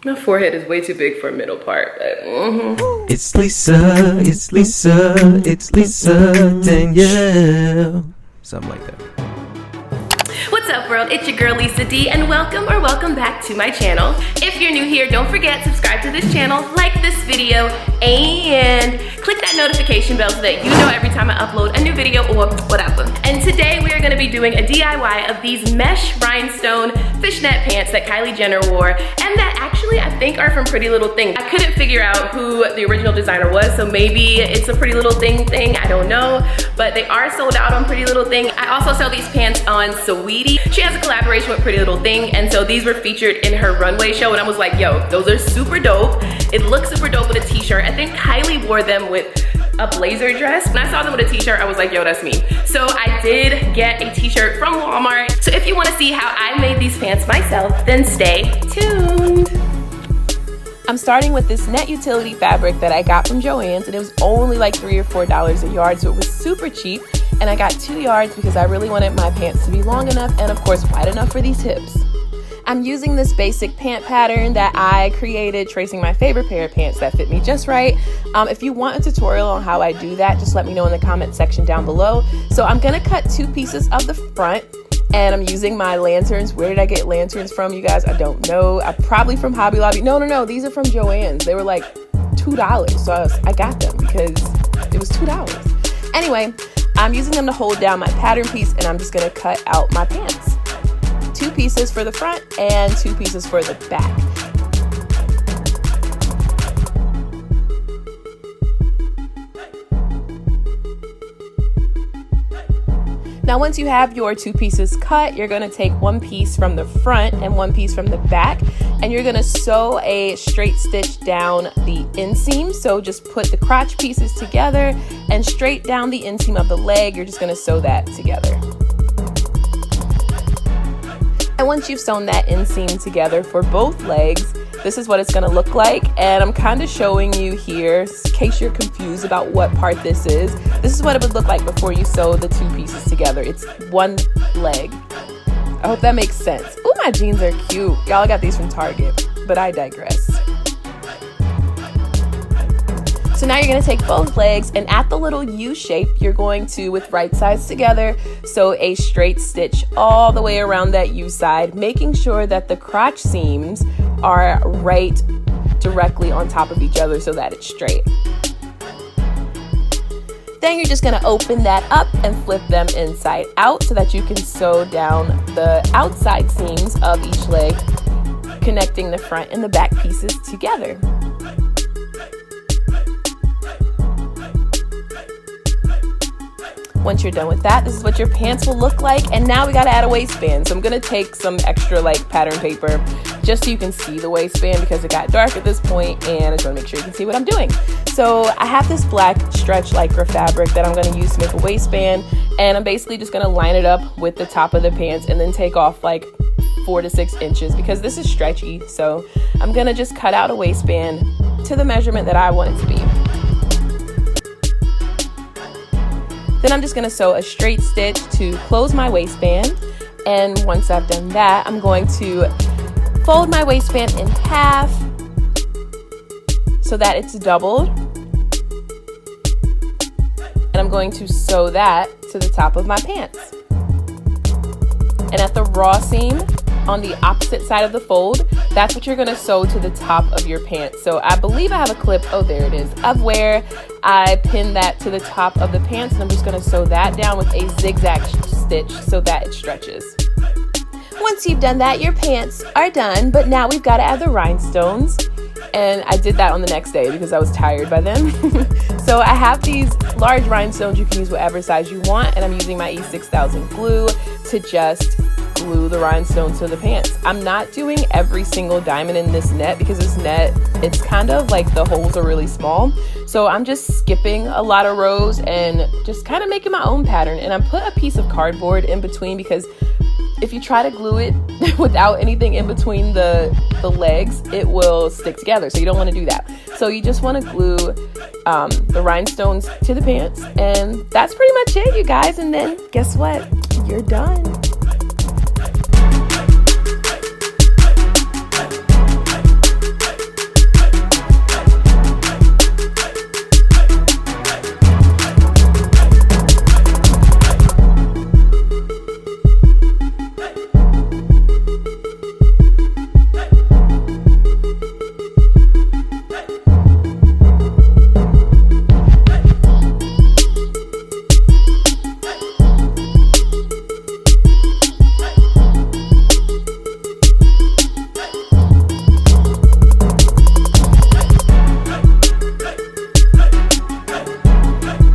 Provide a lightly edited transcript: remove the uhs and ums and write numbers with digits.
My forehead is way too big for a middle part, but It's Lisa, it's Lisa, it's Lisa, Danielle. Something like that. What's up, world? It's your girl Lisa D, and welcome back to my channel. If you're new here, don't forget, subscribe to this channel, like this video, and click that notification bell so that you know every time I upload a new video or whatever. And today we are going to be doing a DIY of these mesh rhinestone fishnet pants that Kylie Jenner wore, and that actually I think are from PrettyLittleThing. I couldn't figure out who the original designer was, so maybe it's a PrettyLittleThing thing, I don't know, but they are sold out on PrettyLittleThing. I also sell these pants on Saweetie. She has a collaboration with PrettyLittleThing, and so these were featured in her runway show, and I was like, yo, those are super dope. It looks super dope with a t-shirt. I think Kylie wore them with a blazer dress. When I saw them with a t-shirt, I was like, yo, that's me. So I did get a t-shirt from Walmart. So if you want to see how I made these pants myself, then stay tuned. I'm starting with this net utility fabric that I got from Joann's, and it was only like $3 or $4 a yard, so it was super cheap. And I got 2 yards because I really wanted my pants to be long enough and of course wide enough for these hips. I'm using this basic pant pattern that I created, tracing my favorite pair of pants that fit me just right. If you want a tutorial on how I do that, just let me know in the comment section down below. So I'm gonna cut 2 pieces of the front, and I'm using my lanterns. Where did I get lanterns from, you guys? I don't know. Probably from Hobby Lobby. No, these are from Joann's. They were like $2, so I got them because it was $2. Anyway, I'm using them to hold down my pattern piece, and I'm just gonna cut out my pants. 2 pieces for the front and 2 pieces for the back. Now once you have your 2 pieces cut, you're gonna take 1 piece from the front and 1 piece from the back, and you're gonna sew a straight stitch down the inseam. So just put the crotch pieces together and straight down the inseam of the leg. You're just gonna sew that together. And once you've sewn that inseam together for both legs, this is what it's gonna look like. And I'm kind of showing you here, in case you're confused about what part this is. This is what it would look like before you sew the 2 pieces together. It's 1 leg. I hope that makes sense. Ooh, my jeans are cute. Y'all got these from Target, but I digress. So now you're gonna take both legs, and at the little U shape, you're going to, with right sides together, sew a straight stitch all the way around that U side, making sure that the crotch seams are right directly on top of each other so that it's straight. Then you're just gonna open that up and flip them inside out so that you can sew down the outside seams of each leg, connecting the front and the back pieces together. Once you're done with that, this is what your pants will look like. And now we gotta add a waistband. So I'm gonna take some extra like pattern paper just so you can see the waistband because it got dark at this point, and I just wanna make sure you can see what I'm doing. So I have this black stretch lycra fabric that I'm gonna use to make a waistband, and I'm basically just gonna line it up with the top of the pants and then take off like 4 to 6 inches because this is stretchy. So I'm gonna just cut out a waistband to the measurement that I want it to be. Then I'm just gonna sew a straight stitch to close my waistband. And once I've done that, I'm going to fold my waistband in half so that it's doubled. And I'm going to sew that to the top of my pants. And at the raw seam on the opposite side of the fold, that's what you're gonna sew to the top of your pants. So I believe I have a clip, oh there it is, of where I pin that to the top of the pants, and I'm just gonna sew that down with a zigzag stitch so that it stretches. Once you've done that, your pants are done, but now we've gotta add the rhinestones. And I did that on the next day because I was tired by then. So I have these large rhinestones. You can use whatever size you want, and I'm using my E6000 glue to just glue the rhinestones to the pants. I'm not doing every single diamond in this net because this net, it's kind of like the holes are really small. So I'm just skipping a lot of rows and just kind of making my own pattern. And I put a piece of cardboard in between because if you try to glue it without anything in between the legs, it will stick together. So you don't want to do that. So you just want to glue the rhinestones to the pants. And that's pretty much it, you guys. And then guess what? You're done.